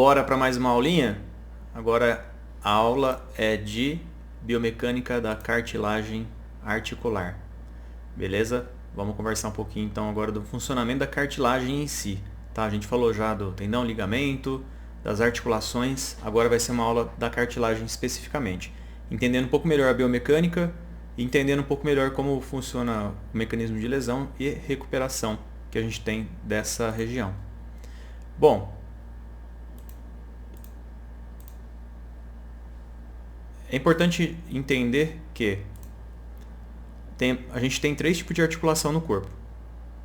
Bora para mais uma aulinha? Agora a aula é de biomecânica da cartilagem articular. Beleza? Vamos conversar um pouquinho então agora do funcionamento da cartilagem em si. Tá? A gente falou já do tendão, ligamento, das articulações. Agora vai ser uma aula da cartilagem especificamente. Entendendo um pouco melhor a biomecânica e entendendo um pouco melhor como funciona o mecanismo de lesão e recuperação que a gente tem dessa região. Bom, é importante entender que a gente tem três tipos de articulação no corpo.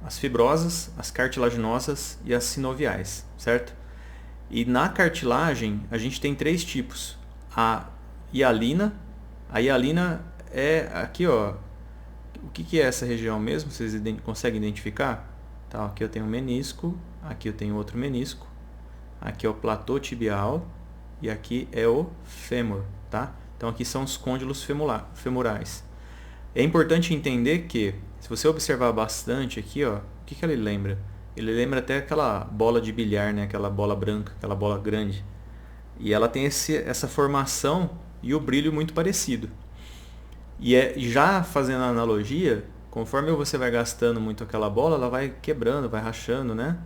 As fibrosas, as cartilaginosas e as sinoviais, certo? E na cartilagem a gente tem três tipos. A hialina é aqui, ó. O que é essa região mesmo? Vocês conseguem identificar? Tá, aqui eu tenho um menisco, aqui eu tenho outro menisco, aqui é o platô tibial e aqui é o fêmur, tá? Então aqui são os côndilos femorais. É importante entender que, se você observar bastante aqui, ó, o que ele lembra? Ele lembra até aquela bola de bilhar, né? Aquela bola branca, aquela bola grande. E ela tem essa formação e o brilho muito parecido. E já fazendo a analogia, conforme você vai gastando muito aquela bola, ela vai quebrando, vai rachando, né?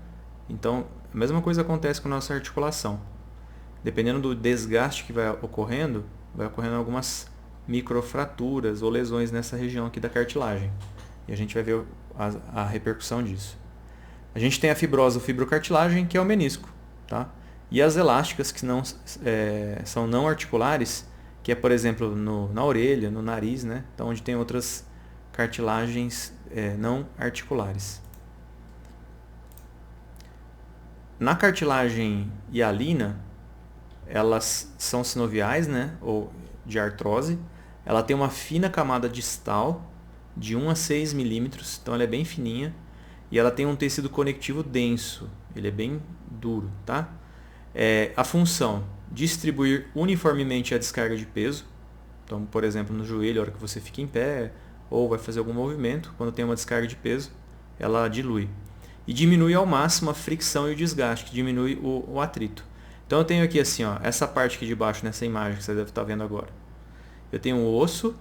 Então, a mesma coisa acontece com a nossa articulação. Dependendo do desgaste que vai ocorrendo algumas microfraturas ou lesões nessa região aqui da cartilagem. E a gente vai ver a repercussão disso. A gente tem a fibrosa ou fibrocartilagem, que é o menisco, tá? E as elásticas, que são não articulares, que é, por exemplo, na orelha, no nariz, né? Então, onde tem outras cartilagens não articulares. Na cartilagem hialina, elas são sinoviais, né? Ou de artrose. Ela tem uma fina camada distal de 1 a 6 milímetros, então ela é bem fininha. E ela tem um tecido conectivo denso, ele é bem duro, tá? A função, distribuir uniformemente a descarga de peso. Então, por exemplo, no joelho, a hora que você fica em pé ou vai fazer algum movimento, quando tem uma descarga de peso, ela dilui. E diminui ao máximo a fricção e o desgaste, que diminui o atrito. Então eu tenho aqui assim, ó, essa parte aqui de baixo, nessa imagem que você deve estar vendo agora. Eu tenho o osso,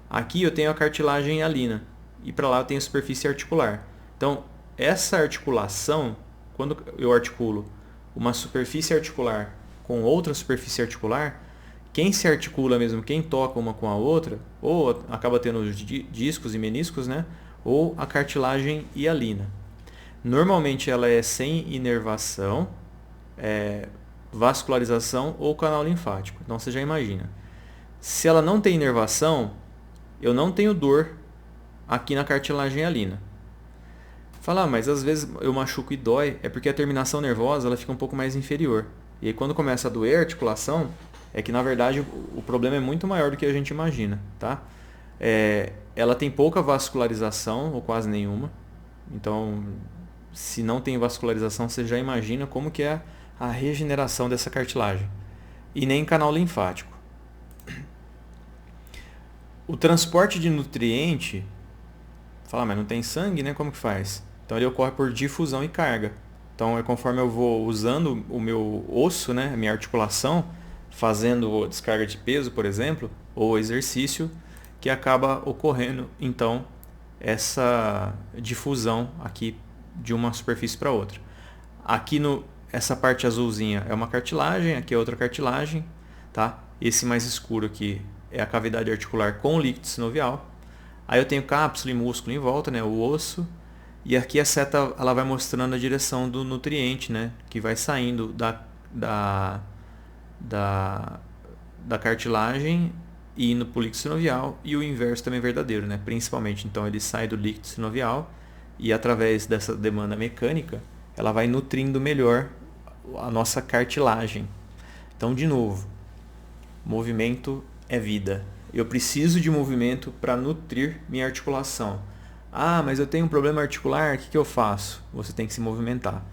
aqui eu tenho a cartilagem hialina, e para lá eu tenho a superfície articular. Então, essa articulação, quando eu articulo uma superfície articular com outra superfície articular, quem se articula mesmo, quem toca uma com a outra, ou acaba tendo os discos e meniscos, né? Ou a cartilagem hialina. Normalmente ela é sem inervação, vascularização ou canal linfático. Então você já imagina. Se ela não tem inervação, eu não tenho dor aqui na cartilagem hialina. Fala, mas às vezes eu machuco e dói, é porque a terminação nervosa ela fica um pouco mais inferior. E aí quando começa a doer a articulação, é que na verdade o problema é muito maior do que a gente imagina, tá? Ela tem pouca vascularização, ou quase nenhuma. Então, se não tem vascularização, você já imagina como que é a regeneração dessa cartilagem. E nem canal linfático. O transporte de nutriente, fala, mas não tem sangue, né? Como que faz? Então ele ocorre por difusão e carga. Então conforme eu vou usando o meu osso, né, a minha articulação, fazendo descarga de peso, por exemplo, ou exercício, que acaba ocorrendo então essa difusão aqui de uma superfície para outra. Aqui essa parte azulzinha é uma cartilagem, aqui é outra cartilagem, tá? Esse mais escuro aqui é a cavidade articular com líquido sinovial. Aí eu tenho cápsula e músculo em volta, né, o osso. E aqui a seta ela vai mostrando a direção do nutriente, né, que vai saindo da cartilagem e indo para o líquido sinovial. E o inverso também é verdadeiro, né? Principalmente, então ele sai do líquido sinovial e através dessa demanda mecânica, ela vai nutrindo melhor a nossa cartilagem. Então, de novo, movimento é vida. Eu preciso de movimento para nutrir minha articulação. Ah, mas eu tenho um problema articular, o que eu faço? Você tem que se movimentar.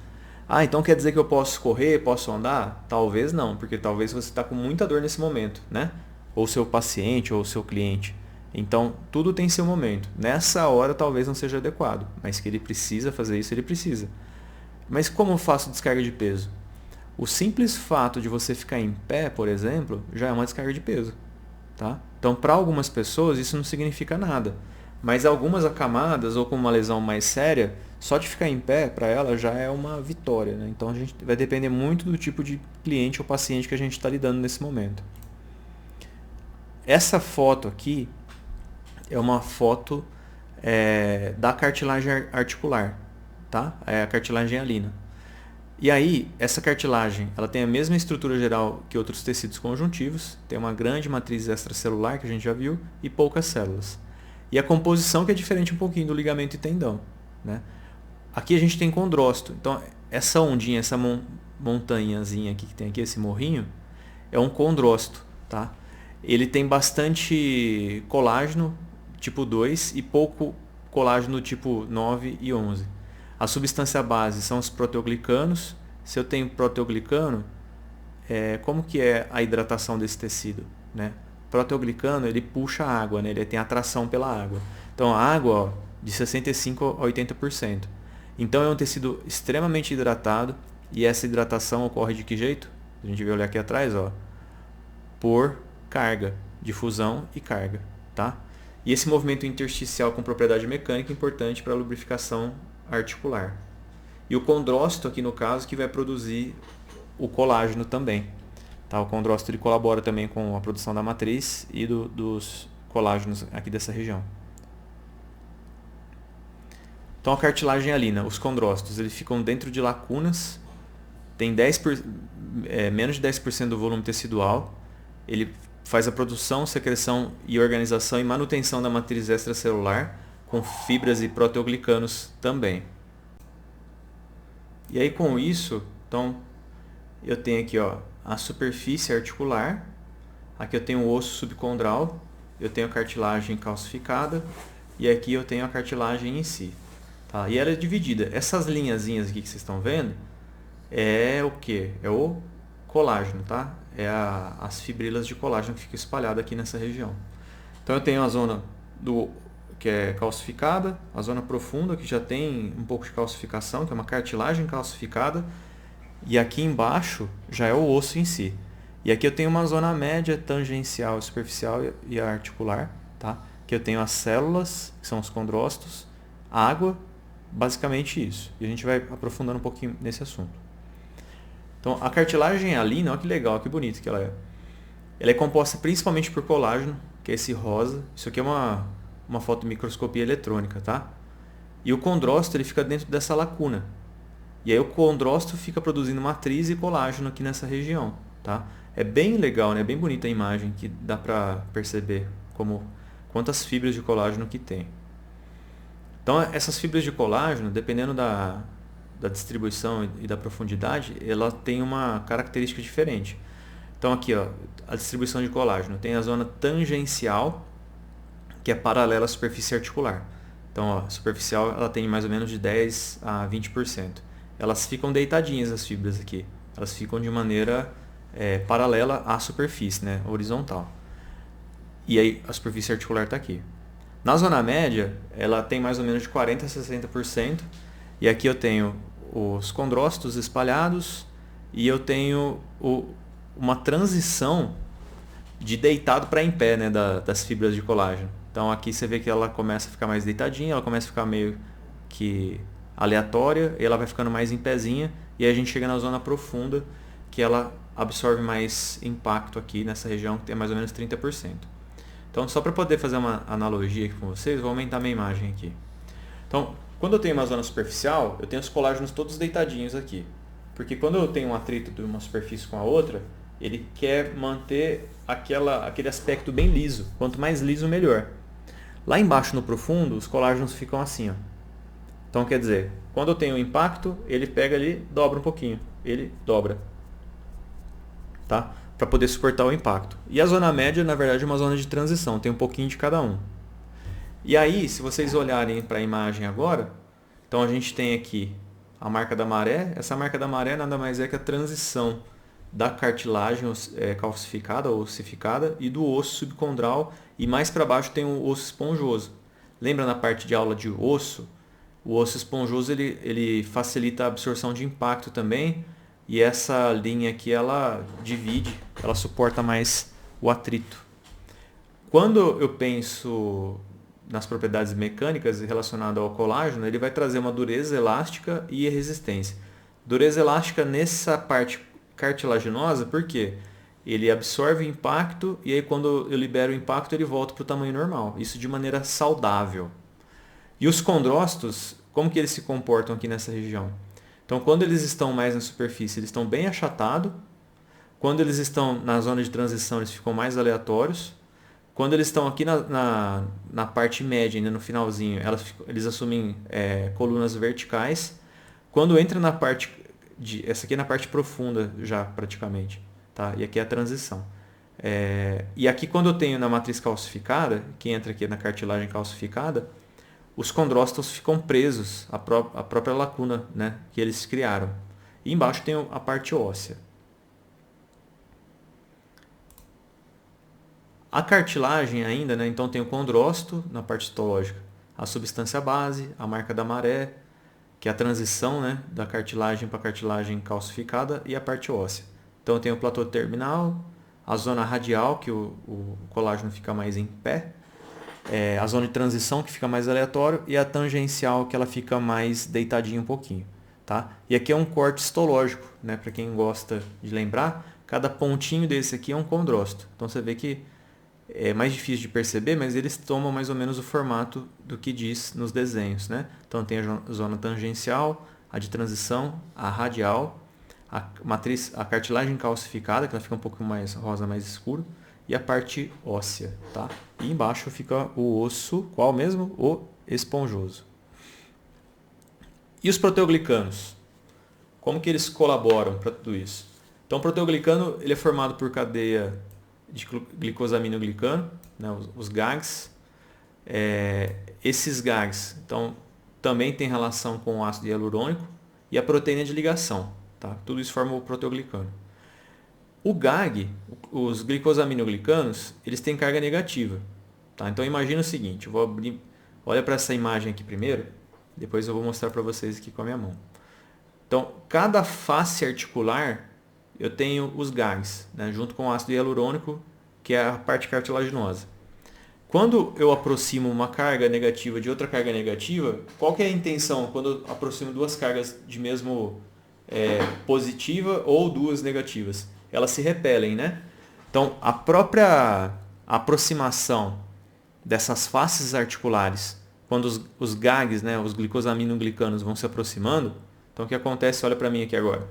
Ah, então quer dizer que eu posso correr, posso andar? Talvez não, porque talvez você está com muita dor nesse momento, né? Ou seu paciente, ou seu cliente. Então, tudo tem seu momento. Nessa hora talvez não seja adequado, mas que ele precisa fazer isso, ele precisa. Mas como eu faço descarga de peso? O simples fato de você ficar em pé, por exemplo, já é uma descarga de peso. Tá? Então, para algumas pessoas, isso não significa nada. Mas algumas acamadas ou com uma lesão mais séria, só de ficar em pé, para ela, já é uma vitória. Né? Então, a gente vai depender muito do tipo de cliente ou paciente que a gente está lidando nesse momento. Essa foto aqui é uma foto da cartilagem articular. Tá? É a cartilagem hialina. E aí, essa cartilagem, ela tem a mesma estrutura geral que outros tecidos conjuntivos, tem uma grande matriz extracelular, que a gente já viu, e poucas células. E a composição que é diferente um pouquinho do ligamento e tendão. Né? Aqui a gente tem condrócito. Então, essa ondinha, essa montanhazinha aqui que tem aqui, esse morrinho, é um condrócito. Tá? Ele tem bastante colágeno tipo 2 e pouco colágeno tipo 9 e 11. A substância base são os proteoglicanos. Se eu tenho proteoglicano, como que é a hidratação desse tecido? Né? Proteoglicano, ele puxa a água, né? Ele tem atração pela água. Então a água, ó, de 65% a 80%. Então é um tecido extremamente hidratado. E essa hidratação ocorre de que jeito? A gente vai olhar aqui atrás, ó, por carga, difusão e carga. Tá? E esse movimento intersticial com propriedade mecânica é importante para a lubrificação articular. E o condrócito aqui no caso que vai produzir o colágeno também. Tá? O condrócito ele colabora também com a produção da matriz e dos colágenos aqui dessa região. Então a cartilagem hialina, os condrócitos, eles ficam dentro de lacunas, tem menos de 10% do volume tecidual, ele faz a produção, secreção e organização e manutenção da matriz extracelular, com fibras e proteoglicanos também. E aí com isso, então, eu tenho aqui ó, a superfície articular, aqui eu tenho o osso subcondral, eu tenho a cartilagem calcificada e aqui eu tenho a cartilagem em si. Tá? E ela é dividida. Essas linhazinhas aqui que vocês estão vendo é o que? É o colágeno, tá? É as fibrilas de colágeno que ficam espalhadas aqui nessa região. Então eu tenho a zona que é calcificada, a zona profunda, que já tem um pouco de calcificação, que é uma cartilagem calcificada, e aqui embaixo já é o osso em si. E aqui eu tenho uma zona média, tangencial, superficial e articular, tá? Que eu tenho as células, que são os condrócitos, água, basicamente isso. E a gente vai aprofundando um pouquinho nesse assunto. Então, a cartilagem hialina, olha que legal, que bonito que ela é. Ela é composta principalmente por colágeno, que é esse rosa. Isso aqui é uma fotomicroscopia eletrônica, tá? E o condrócito ele fica dentro dessa lacuna. E aí o condrócito fica produzindo matriz e colágeno aqui nessa região, tá? É bem legal, né? Bem bonita a imagem, que dá para perceber quantas fibras de colágeno que tem. Então essas fibras de colágeno, dependendo da distribuição e da profundidade, ela tem uma característica diferente. Então aqui, ó, a distribuição de colágeno tem a zona tangencial, que é paralela à superfície articular. Então, ó, a superficial ela tem mais ou menos de 10 a 20%. Elas ficam deitadinhas as fibras aqui. Elas ficam de maneira paralela à superfície, né, horizontal. E aí a superfície articular está aqui. Na zona média, ela tem mais ou menos de 40 a 60%. E aqui eu tenho os condrócitos espalhados e eu tenho uma transição de deitado para em pé, né, das fibras de colágeno. Então aqui você vê que ela começa a ficar mais deitadinha, ela começa a ficar meio que aleatória, e ela vai ficando mais em pezinha, e aí a gente chega na zona profunda, que ela absorve mais impacto aqui nessa região, que tem mais ou menos 30%. Então, só para poder fazer uma analogia aqui com vocês, vou aumentar minha imagem aqui. Então, quando eu tenho uma zona superficial, eu tenho os colágenos todos deitadinhos aqui. Porque quando eu tenho um atrito de uma superfície com a outra, ele quer manter aquele aspecto bem liso. Quanto mais liso, melhor. Lá embaixo no profundo, os colágenos ficam assim, ó. Então, quer dizer, quando eu tenho um impacto, ele pega ali, dobra um pouquinho. Ele dobra. Tá? Para poder suportar o impacto. E a zona média, na verdade, é uma zona de transição. Tem um pouquinho de cada um. E aí, se vocês olharem para a imagem agora, então a gente tem aqui a marca da maré. Essa marca da maré nada mais é que a transição da cartilagem calcificada ou ossificada e do osso subcondral. E mais para baixo tem o osso esponjoso. Lembra na parte de aula de osso? O osso esponjoso ele facilita a absorção de impacto também, e essa linha aqui ela divide, ela suporta mais o atrito. Quando eu penso nas propriedades mecânicas relacionadas ao colágeno, ele vai trazer uma dureza elástica e resistência. Dureza elástica nessa parte cartilaginosa, por quê? Ele absorve o impacto e aí quando eu libero o impacto ele volta para o tamanho normal. Isso de maneira saudável. E os condrócitos, como que eles se comportam aqui nessa região? Então, quando eles estão mais na superfície, eles estão bem achatados. Quando eles estão na zona de transição, eles ficam mais aleatórios. Quando eles estão aqui na parte média, ainda no finalzinho, eles assumem colunas verticais. Quando entra na parte essa aqui é na parte profunda já praticamente, tá? E aqui é a transição. E aqui quando eu tenho na matriz calcificada, que entra aqui na cartilagem calcificada, os condrócitos ficam presos à própria lacuna, né, que eles criaram. E embaixo tem a parte óssea. A cartilagem ainda, né, então tem o condrócito na parte histológica, a substância base, a marca da maré, que é a transição, né, da cartilagem para a cartilagem calcificada, e a parte óssea. Então tem o platô terminal, a zona radial, que o colágeno fica mais em pé, a zona de transição, que fica mais aleatório, e a tangencial, que ela fica mais deitadinha um pouquinho. Tá? E aqui é um corte histológico, né, para quem gosta de lembrar, cada pontinho desse aqui é um condrócito. Então você vê que é mais difícil de perceber, mas eles tomam mais ou menos o formato do que diz nos desenhos, né? Então tem a zona tangencial, a de transição, a radial, a cartilagem calcificada, que ela fica um pouco mais rosa, mais escuro, e a parte óssea, tá? E embaixo fica o osso, qual mesmo? O esponjoso. E os proteoglicanos? Como que eles colaboram para tudo isso? Então o proteoglicano ele é formado por cadeia de glicosaminoglicano, né, os GAGs. Esses GAGs então, também tem relação com o ácido hialurônico e a proteína de ligação. Tá? Tudo isso forma o proteoglicano. O GAG, os glicosaminoglicanos, eles têm carga negativa. Tá? Então imagina o seguinte, eu vou abrir, olha para essa imagem aqui primeiro, depois eu vou mostrar para vocês aqui com a minha mão. Então, cada face articular eu tenho os GAGs, né, junto com o ácido hialurônico, que é a parte cartilaginosa. Quando eu aproximo uma carga negativa de outra carga negativa, qual que é a intenção quando eu aproximo duas cargas de mesmo positiva ou duas negativas? Elas se repelem, né? Então, a própria aproximação dessas faces articulares, quando os GAGs, né, os glicosaminoglicanos, vão se aproximando, então o que acontece? Olha para mim aqui agora.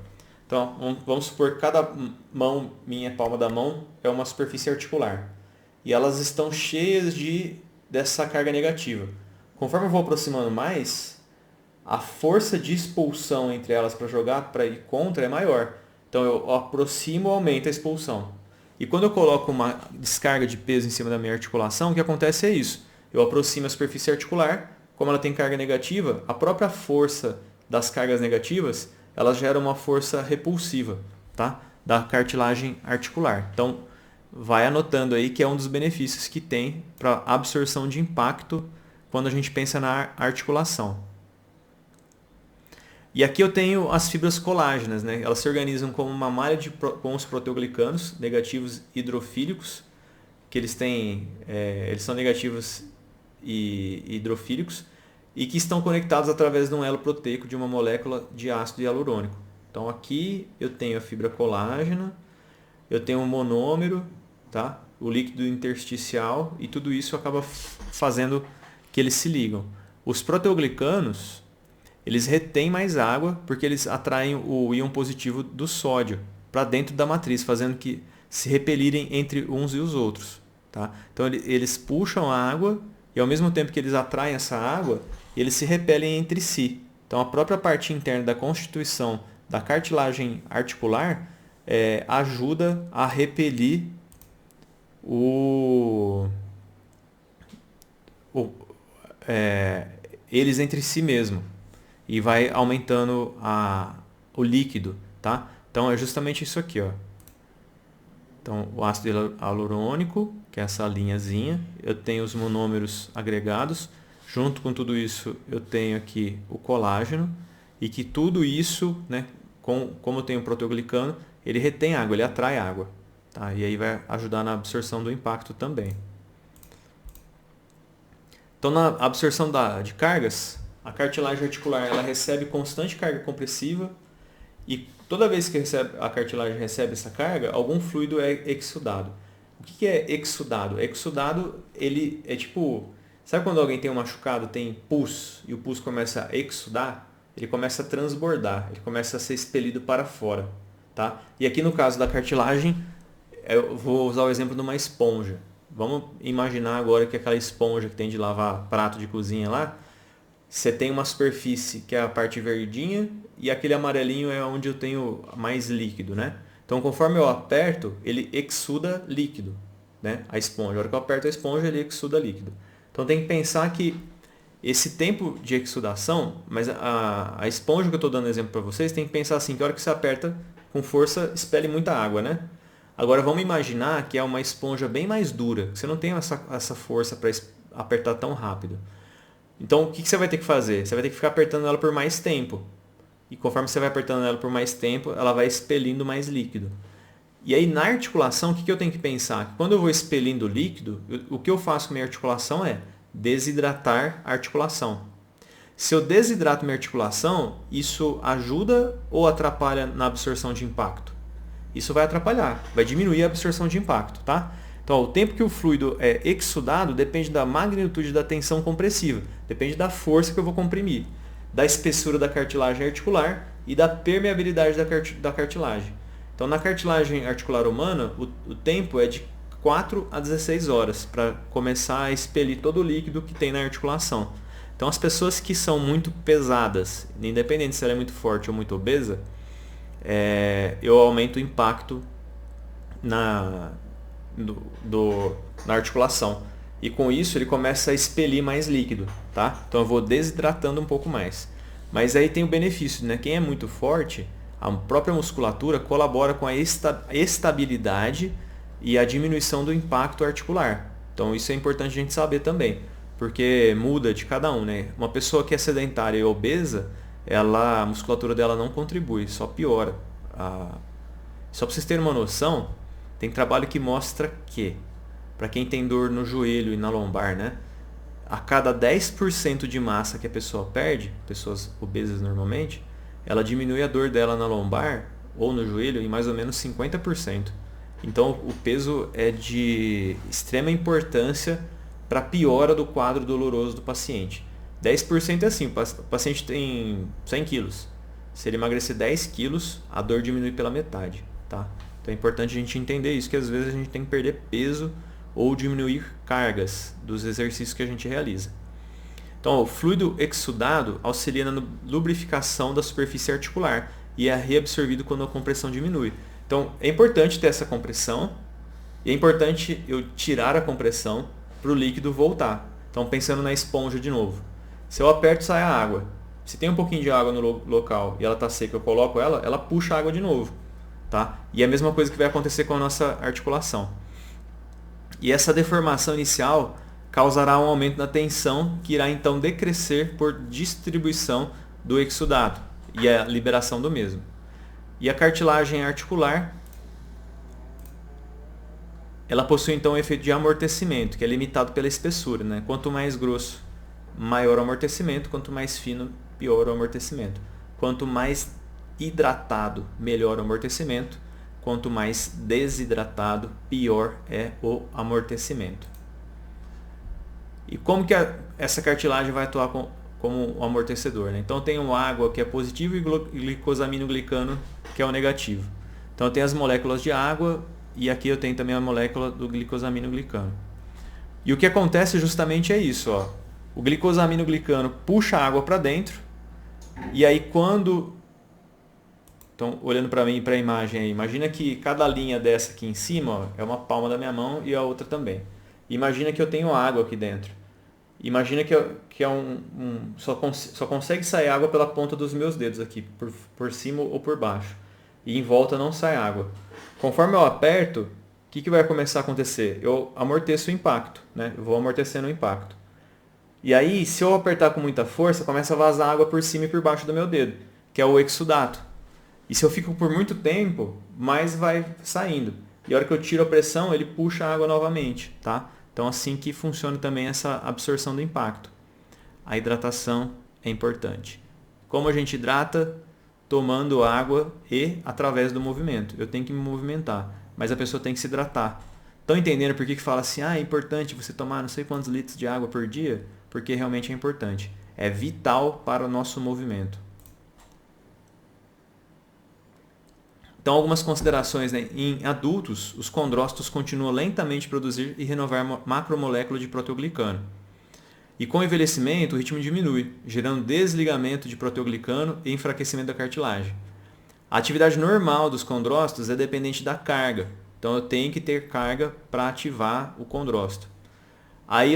Então, vamos supor que cada mão, minha palma da mão, é uma superfície articular. E elas estão cheias dessa carga negativa. Conforme eu vou aproximando mais, a força de expulsão entre elas para jogar para ir contra é maior. Então, eu aproximo e aumento a expulsão. E quando eu coloco uma descarga de peso em cima da minha articulação, o que acontece é isso. Eu aproximo a superfície articular, como ela tem carga negativa, a própria força das cargas negativas ela gera uma força repulsiva, tá? Da cartilagem articular. Então, vai anotando aí que é um dos benefícios que tem para absorção de impacto quando a gente pensa na articulação. E aqui eu tenho as fibras colágenas, né? Elas se organizam como uma malha com os proteoglicanos negativos hidrofílicos, que eles são negativos e hidrofílicos, e que estão conectados através de um elo proteico de uma molécula de ácido hialurônico. Então aqui eu tenho a fibra colágena, eu tenho um monômero, tá? O líquido intersticial, e tudo isso acaba fazendo que eles se ligam. Os proteoglicanos, eles retêm mais água porque eles atraem o íon positivo do sódio para dentro da matriz, fazendo que se repelirem entre uns e os outros. Tá? Então eles puxam a água e ao mesmo tempo que eles atraem essa água, eles se repelem entre si. Então a própria parte interna da constituição da cartilagem articular ajuda a repelir eles entre si mesmo e vai aumentando o líquido, tá? Então é justamente isso aqui, ó. Então o ácido hialurônico, que é essa linhazinha, eu tenho os monômeros agregados, junto com tudo isso eu tenho aqui o colágeno, e que tudo isso, né, como tem o proteoglicano, ele retém água, ele atrai água. Tá? E aí vai ajudar na absorção do impacto também. Então, na absorção de cargas, a cartilagem articular ela recebe constante carga compressiva e toda vez que a cartilagem recebe essa carga, algum fluido é exudado. O que é exudado? Exudado, ele é tipo... Sabe quando alguém tem um machucado, tem pus, e o pus começa a exudar? Ele começa a transbordar, ele começa a ser expelido para fora. Tá? E aqui no caso da cartilagem, eu vou usar o exemplo de uma esponja. Vamos imaginar agora que aquela esponja que tem de lavar prato de cozinha lá, você tem uma superfície que é a parte verdinha e aquele amarelinho é onde eu tenho mais líquido, né? Então, conforme eu aperto, ele exuda líquido, né? A esponja. Na hora que eu aperto a esponja, ele exuda líquido. Então, tem que pensar que esse tempo de exudação, mas a esponja que eu estou dando exemplo para vocês, tem que pensar assim, que a hora que você aperta com força, expele muita água, né? Agora vamos imaginar que é uma esponja bem mais dura, que você não tem essa força para apertar tão rápido. Então o que você vai ter que fazer? Você vai ter que ficar apertando ela por mais tempo. E conforme você vai apertando ela por mais tempo, ela vai expelindo mais líquido. E aí na articulação, o que eu tenho que pensar? Quando eu vou expelindo líquido, o que eu faço com a minha articulação é desidratar a articulação. Se eu desidrato minha articulação, isso ajuda ou atrapalha na absorção de impacto? Isso vai atrapalhar, vai diminuir a absorção de impacto, tá? Então, o tempo que o fluido é exudado depende da magnitude da tensão compressiva, depende da força que eu vou comprimir, da espessura da cartilagem articular e da permeabilidade da cartilagem. Então, na cartilagem articular humana, o tempo é de 4 a 16 horas para começar a expelir todo o líquido que tem na articulação. Então, as pessoas que são muito pesadas, independente se ela é muito forte ou muito obesa, eu aumento o impacto na articulação. E com isso ele começa a expelir mais líquido. Tá? Então eu vou desidratando um pouco mais. Mas aí tem o benefício, né? Quem é muito forte, a própria musculatura colabora com a estabilidade e a diminuição do impacto articular. Então isso é importante a gente saber também. Porque muda de cada um. Né? Uma pessoa que é sedentária e obesa, a musculatura dela não contribui, só piora. Só para vocês terem uma noção, tem trabalho que mostra que, para quem tem dor no joelho e na lombar, né, a cada 10% de massa que a pessoa perde, pessoas obesas normalmente, ela diminui a dor dela na lombar ou no joelho em mais ou menos 50%. Então o peso é de extrema importância para a piora do quadro doloroso do paciente. 10% é assim, o paciente tem 100 quilos. Se ele emagrecer 10 quilos, a dor diminui pela metade. Tá? Então é importante a gente entender isso, que às vezes a gente tem que perder peso ou diminuir cargas dos exercícios que a gente realiza. Então, o fluido exudado auxilia na lubrificação da superfície articular e é reabsorvido quando a compressão diminui. Então, é importante ter essa compressão e é importante eu tirar a compressão para o líquido voltar. Então, pensando na esponja de novo. Se eu aperto, sai a água. Se tem um pouquinho de água no local e ela está seca, eu coloco ela puxa a água de novo. Tá? E é a mesma coisa que vai acontecer com a nossa articulação. E essa deformação inicial causará um aumento da tensão, que irá então decrescer por distribuição do exudado e a liberação do mesmo. E a cartilagem articular, ela possui então um efeito de amortecimento, que é limitado pela espessura. Né? Quanto mais grosso, maior o amortecimento, quanto mais fino, pior o amortecimento. Quanto mais hidratado, melhor o amortecimento. Quanto mais desidratado, pior é o amortecimento. E como que essa cartilagem vai atuar como um amortecedor? Né? Então tem água que é positivo e glicosaminoglicano que é o negativo. Então tem as moléculas de água e aqui eu tenho também a molécula do glicosaminoglicano. E o que acontece justamente é isso. Ó. O glicosaminoglicano puxa a água para dentro e aí quando... Então, olhando para mim, para a imagem aí, imagina que cada linha dessa aqui em cima ó, é uma palma da minha mão e a outra também. Imagina que eu tenho água aqui dentro. Imagina que só consegue sair água pela ponta dos meus dedos aqui, por cima ou por baixo. E em volta não sai água. Conforme eu aperto, o que vai começar a acontecer? Eu amorteço o impacto, né? Eu vou amortecendo o impacto. E aí, se eu apertar com muita força, começa a vazar água por cima e por baixo do meu dedo, que é o exudato. E se eu fico por muito tempo, mais vai saindo. E a hora que eu tiro a pressão, ele puxa a água novamente, tá? Então assim que funciona também essa absorção do impacto. A hidratação é importante. Como a gente hidrata? Tomando água e através do movimento. Eu tenho que me movimentar, mas a pessoa tem que se hidratar. Estão entendendo por que fala assim, é importante você tomar não sei quantos litros de água por dia? Porque realmente é importante. É vital para o nosso movimento. Então, algumas considerações, né? Em adultos, os condrócitos continuam lentamente a produzir e renovar macromolécula de proteoglicano. E com o envelhecimento, o ritmo diminui, gerando desligamento de proteoglicano e enfraquecimento da cartilagem. A atividade normal dos condrócitos é dependente da carga. Então, eu tenho que ter carga para ativar o condrócito. Aí,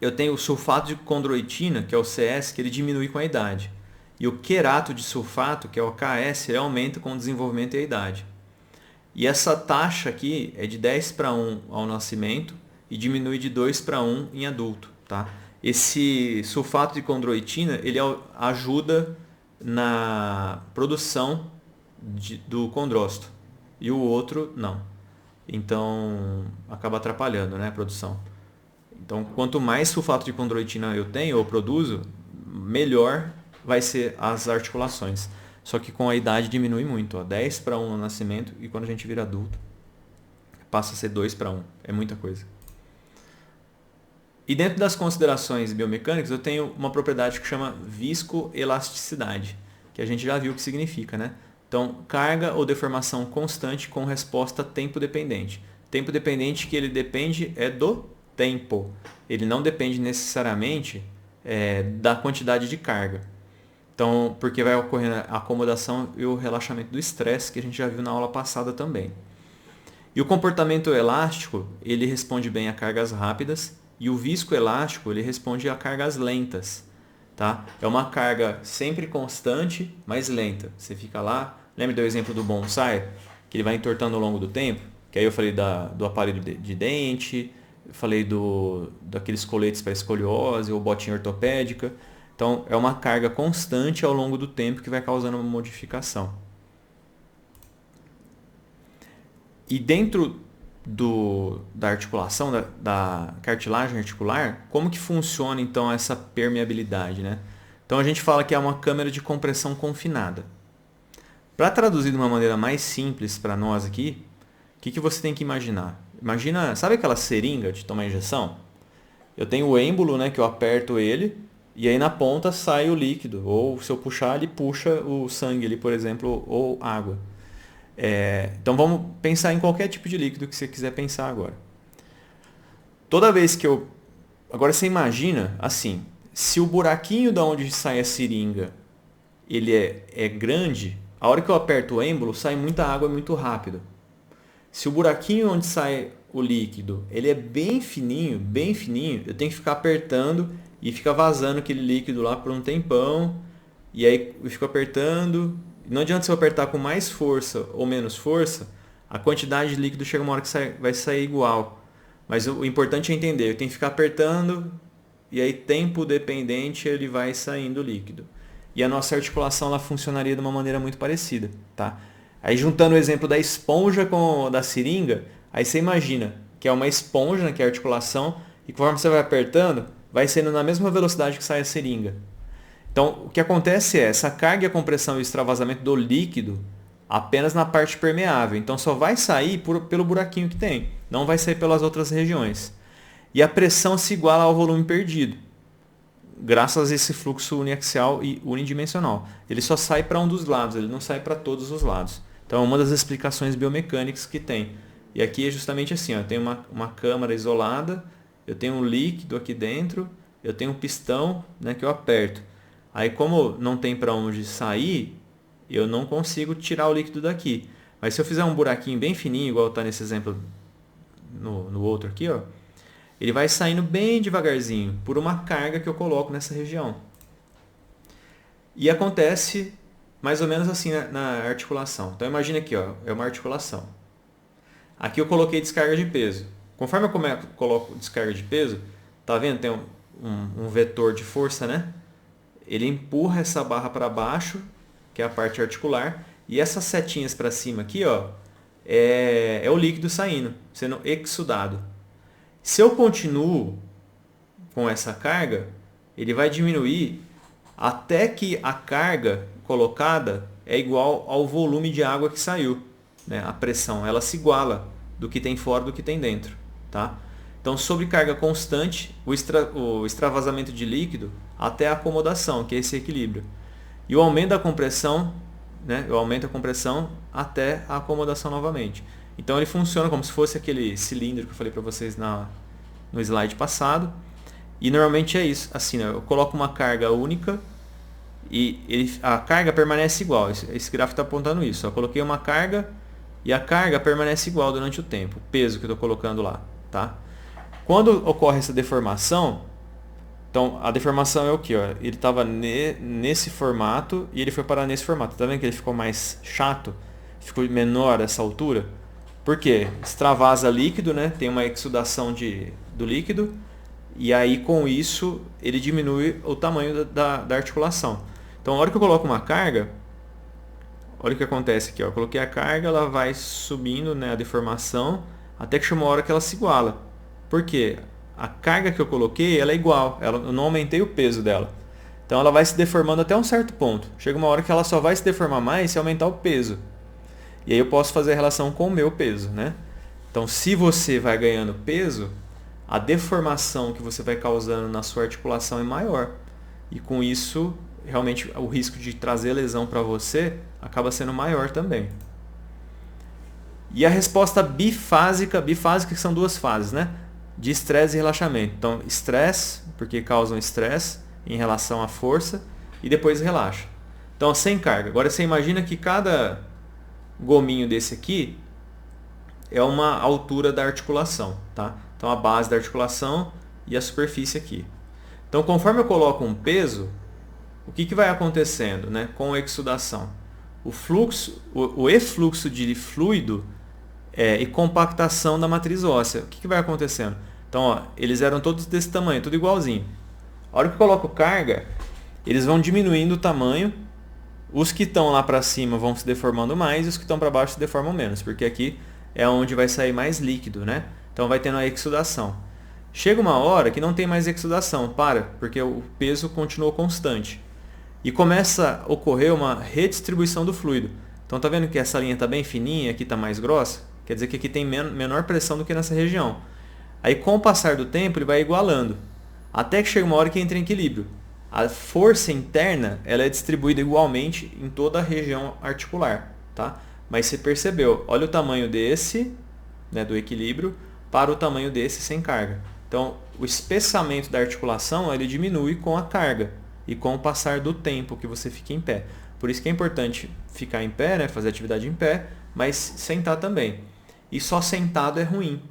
eu tenho o sulfato de condroitina, que é o CS, que ele diminui com a idade. E o querato de sulfato, que é o KS, ele aumenta com o desenvolvimento e a idade. E essa taxa aqui é de 10:1 ao nascimento e diminui de 2:1 em adulto. Tá? Esse sulfato de condroitina ele ajuda na produção do condrócito e o outro não. Então acaba atrapalhando, né, a produção. Então quanto mais sulfato de condroitina eu tenho ou produzo, melhor vai ser as articulações. Só que com a idade diminui muito. 10:1 no nascimento e quando a gente vira adulto passa a ser 2:1. É muita coisa. E dentro das considerações biomecânicas, eu tenho uma propriedade que chama viscoelasticidade, que a gente já viu o que significa, né? Então, carga ou deformação constante com resposta tempo dependente. Tempo dependente que ele depende é do tempo. Ele não depende necessariamente da quantidade de carga. Então, porque vai ocorrendo a acomodação e o relaxamento do estresse, que a gente já viu na aula passada também. E o comportamento elástico, ele responde bem a cargas rápidas, e o viscoelástico ele responde a cargas lentas. Tá? É uma carga sempre constante, mas lenta. Você fica lá, lembra do exemplo do bonsai? Que ele vai entortando ao longo do tempo? Que aí eu falei do aparelho de dente, falei daqueles coletes para escoliose ou botinha ortopédica. Então é uma carga constante ao longo do tempo que vai causando uma modificação. E dentro da articulação, da cartilagem articular, como que funciona então essa permeabilidade, né? Então a gente fala que é uma câmara de compressão confinada. Para traduzir de uma maneira mais simples para nós aqui, o que você tem que imaginar? Imagina, sabe aquela seringa de tomar injeção? Eu tenho o êmbolo, né, que eu aperto ele, e aí na ponta sai o líquido, ou se eu puxar, ele puxa o sangue, ali, por exemplo, ou água. Então vamos pensar em qualquer tipo de líquido que você quiser pensar agora. Toda vez que eu... Agora você imagina assim, se o buraquinho da onde sai a seringa ele é grande, a hora que eu aperto o êmbolo sai muita água muito rápido. Se o buraquinho onde sai o líquido ele é bem fininho, eu tenho que ficar apertando e fica vazando aquele líquido lá por um tempão. E aí eu fico apertando. Não adianta se eu apertar com mais força ou menos força, a quantidade de líquido chega uma hora que vai sair igual. Mas o importante é entender, eu tenho que ficar apertando e aí tempo dependente ele vai saindo o líquido. E a nossa articulação ela funcionaria de uma maneira muito parecida. Tá? Aí juntando o exemplo da esponja com da seringa, aí você imagina que é uma esponja, que é a articulação, e conforme você vai apertando, vai saindo na mesma velocidade que sai a seringa. Então, o que acontece é essa carga e a compressão e o extravasamento do líquido apenas na parte permeável. Então, só vai sair pelo buraquinho que tem, não vai sair pelas outras regiões. E a pressão se iguala ao volume perdido, graças a esse fluxo uniaxial e unidimensional. Ele só sai para um dos lados, ele não sai para todos os lados. Então, é uma das explicações biomecânicas que tem. E aqui é justamente assim, ó, eu tenho uma câmara isolada, eu tenho um líquido aqui dentro, eu tenho um pistão, né, que eu aperto. Aí como não tem para onde sair, eu não consigo tirar o líquido daqui. Mas se eu fizer um buraquinho bem fininho, igual está nesse exemplo no outro aqui, ó, ele vai saindo bem devagarzinho, por uma carga que eu coloco nessa região. E acontece mais ou menos assim na articulação. Então imagina aqui, ó, é uma articulação. Aqui eu coloquei descarga de peso. Conforme eu coloco descarga de peso, tá vendo? Tem um vetor de força, né? Ele empurra essa barra para baixo, que é a parte articular, e essas setinhas para cima aqui, ó, é o líquido saindo, sendo exsudado. Se eu continuo com essa carga, ele vai diminuir até que a carga colocada é igual ao volume de água que saiu, né? A pressão, ela se iguala do que tem fora do que tem dentro, tá? Então, sobre carga constante, o extravasamento de líquido até a acomodação, que é esse equilíbrio. E o aumento da compressão, né? Eu aumento a compressão até a acomodação novamente. Então, ele funciona como se fosse aquele cilindro que eu falei para vocês no slide passado. E normalmente é isso, assim, né? Eu coloco uma carga única e a carga permanece igual. Esse gráfico está apontando isso. Eu coloquei uma carga e a carga permanece igual durante o tempo, o peso que eu estou colocando lá, tá? Quando ocorre essa deformação, então a deformação é o que? Ele estava nesse formato e ele foi parar nesse formato. Tá vendo que ele ficou mais chato? Ficou menor essa altura? Por quê? Extravasa líquido, né? Tem uma exudação do líquido. E aí, com isso, ele diminui o tamanho da articulação. Então, a hora que eu coloco uma carga, olha o que acontece aqui. Ó. Eu coloquei a carga, ela vai subindo, né, a deformação, até que chega uma hora que ela se iguala. Por quê? A carga que eu coloquei, ela é igual. Eu não aumentei o peso dela. Então, ela vai se deformando até um certo ponto. Chega uma hora que ela só vai se deformar mais se aumentar o peso. E aí eu posso fazer a relação com o meu peso, né? Então, se você vai ganhando peso, a deformação que você vai causando na sua articulação é maior. E com isso, realmente, o risco de trazer lesão para você acaba sendo maior também. E a resposta bifásica que são duas fases, né? De estresse e relaxamento. Então, estresse, porque causam estresse em relação à força, e depois relaxa. Então, sem carga. Agora, você imagina que cada gominho desse aqui é uma altura da articulação, tá? Então, a base da articulação e a superfície aqui. Então, conforme eu coloco um peso, o que vai acontecendo, né, com a exudação? O efluxo de fluido e compactação da matriz óssea. O que vai acontecendo? Então, ó, eles eram todos desse tamanho, tudo igualzinho. A hora que eu coloco carga, eles vão diminuindo o tamanho. Os que estão lá para cima vão se deformando mais e os que estão para baixo se deformam menos, porque aqui é onde vai sair mais líquido, né? Então vai tendo a exudação. Chega uma hora que não tem mais exudação, porque o peso continuou constante. E começa a ocorrer uma redistribuição do fluido. Então tá vendo que essa linha está bem fininha, aqui está mais grossa? Quer dizer que aqui tem menor pressão do que nessa região. Aí com o passar do tempo ele vai igualando, até que chega uma hora que entra em equilíbrio. A força interna ela é distribuída igualmente em toda a região articular, tá? Mas você percebeu, olha o tamanho desse, né, do equilíbrio, para o tamanho desse sem carga. Então, o espessamento da articulação ele diminui com a carga e com o passar do tempo que você fica em pé. Por isso que é importante ficar em pé, né, fazer atividade em pé, mas sentar também. E só sentado é ruim,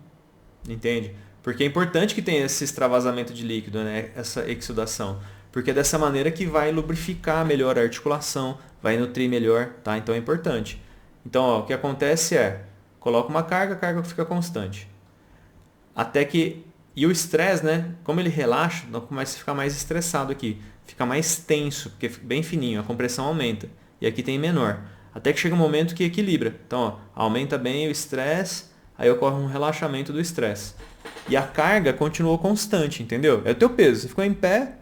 entende? Porque é importante que tenha esse extravasamento de líquido, né, essa exudação. Porque é dessa maneira que vai lubrificar melhor a articulação, vai nutrir melhor, tá? Então é importante. Então, ó, o que acontece é, coloca uma carga, a carga fica constante. Até que, e o estresse, né? Como ele relaxa, não começa a ficar mais estressado aqui. Fica mais tenso, porque fica bem fininho, a compressão aumenta. E aqui tem menor. Até que chega um momento que equilibra. Então, ó, aumenta bem o estresse, aí ocorre um relaxamento do estresse. E a carga continuou constante, entendeu? É o teu peso, você ficou em pé,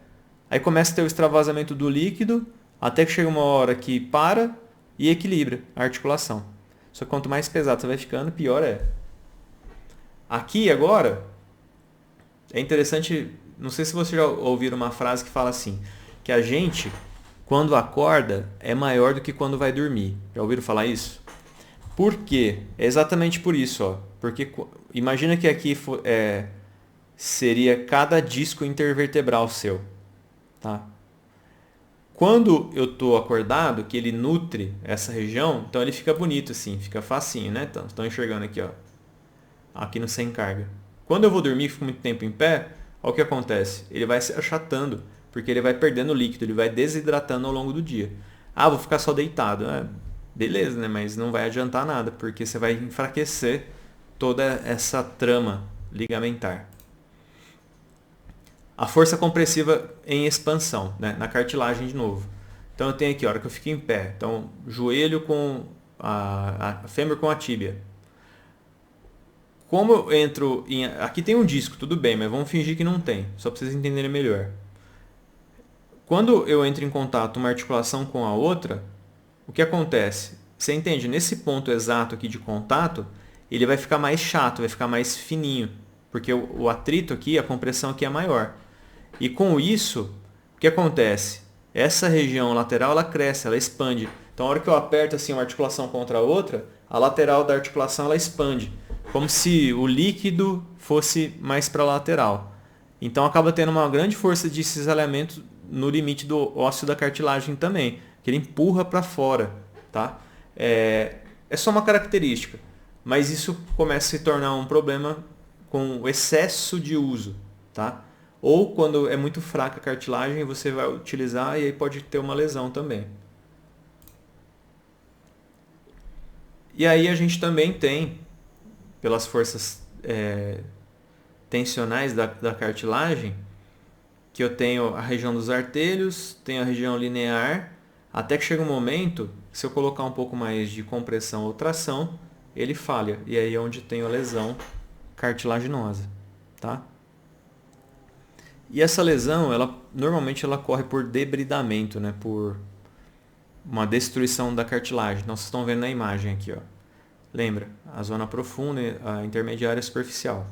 aí começa a ter o extravasamento do líquido, até que chega uma hora que para e equilibra a articulação. Só que quanto mais pesado você vai ficando, pior é. Aqui agora, é interessante, não sei se vocês já ouviram uma frase que fala assim, que a gente, quando acorda, é maior do que quando vai dormir. Já ouviram falar isso? Por quê? É exatamente por isso, ó. Porque imagina que aqui seria cada disco intervertebral seu, tá? Quando eu estou acordado, que ele nutre essa região, então ele fica bonito assim, fica facinho, né? Estão enxergando aqui, ó. Aqui no sem carga. Quando eu vou dormir, fico muito tempo em pé, olha o que acontece. Ele vai se achatando, porque ele vai perdendo líquido, ele vai desidratando ao longo do dia. Ah, vou ficar só deitado. Beleza, né? Mas não vai adiantar nada, porque você vai enfraquecer toda essa trama ligamentar. A força compressiva em expansão, né? Na cartilagem de novo. Então eu tenho aqui a hora que eu fico em pé. Então, joelho com a fêmur com a tíbia. Como eu entro em... Aqui tem um disco, tudo bem, mas vamos fingir que não tem, só para vocês entenderem melhor. Quando eu entro em contato uma articulação com a outra, o que acontece? Você entende? Nesse ponto exato aqui de contato, ele vai ficar mais chato, vai ficar mais fininho, porque o atrito aqui, a compressão aqui é maior. E com isso, o que acontece? Essa região lateral, ela cresce, ela expande. Então, a hora que eu aperto assim uma articulação contra a outra, a lateral da articulação ela expande, como se o líquido fosse mais para a lateral. Então, acaba tendo uma grande força de cisalhamento no limite do ósseo da cartilagem também, que ele empurra para fora, tá? É só uma característica, mas isso começa a se tornar um problema com o excesso de uso, tá? Ou quando é muito fraca a cartilagem, você vai utilizar e aí pode ter uma lesão também. E aí a gente também tem, pelas forças tensionais da cartilagem, que eu tenho a região dos artelhos, tenho a região linear, até que chega um momento, se eu colocar um pouco mais de compressão ou tração, ele falha. E aí é onde tem a lesão cartilaginosa, tá? E essa lesão, normalmente ela ocorre por debridamento, né? Por uma destruição da cartilagem. Então, vocês estão vendo na imagem aqui, ó. Lembra? A zona profunda, a intermediária e a superficial.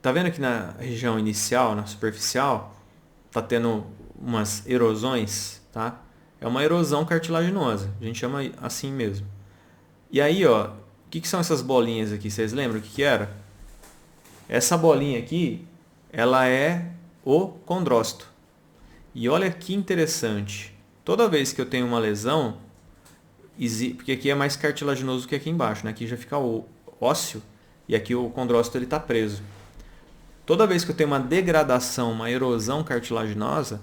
Tá vendo aqui na região inicial, na superficial, tá tendo umas erosões, tá? É uma erosão cartilaginosa, a gente chama assim mesmo. E aí, ó, o que são essas bolinhas aqui? Vocês lembram o que era? Essa bolinha aqui, ela é o condrócito. E olha que interessante. Toda vez que eu tenho uma lesão, porque aqui é mais cartilaginoso que aqui embaixo, né? Aqui já fica o ósseo e aqui o condrócito ele está preso. Toda vez que eu tenho uma degradação, uma erosão cartilaginosa,